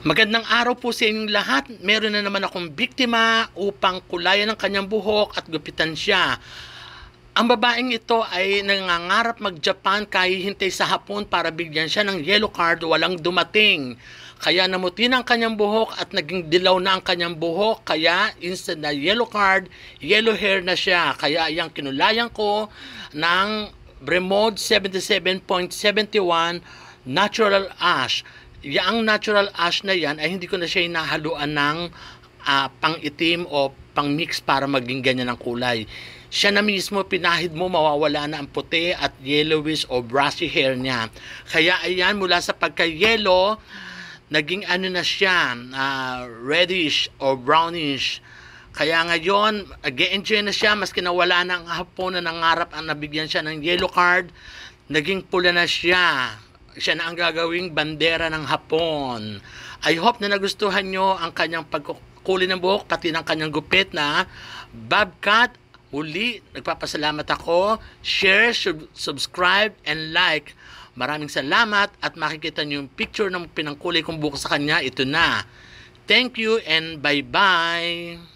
Magandang araw po sa inyong lahat. Meron na naman akong biktima upang kulayan ng kanyang buhok at gupitan siya. Ang babaeng ito ay nangangarap mag-Japan kahit hintay sa hapon para bigyan siya ng yellow card, walang dumating. Kaya namuti na ang kanyang buhok at naging dilaw na ang kanyang buhok. Kaya instead na yellow card, yellow hair na siya. Kaya yung kinulayan ko ng Bremod 77.71 Natural Ash. Yang natural ash na yan ay hindi ko na siya hinahaluan ng pang-itim o pang-mix para maging ganyan ang kulay. Siya na mismo, pinahid mo, mawawala na ang puti at yellowish o brushy hair niya. Kaya ayan, mula sa pagka-yellow, naging ano na siya, reddish o brownish. Kaya ngayon, nag-enjoy na siya, maski nawala na ang hapon na nangarap ang nabigyan siya ng yellow card, naging pula na siya. Siya na ang gagawing bandera ng hapon. I hope na nagustuhan nyo ang kanyang pagkukulay ng buhok, pati ng kanyang gupit na bobcat. Uli, nagpapasalamat ako. Share, subscribe, and like. Maraming salamat at makikita nyo yung picture ng pinangkulay kong buhok sa kanya. Ito na. Thank you and bye-bye.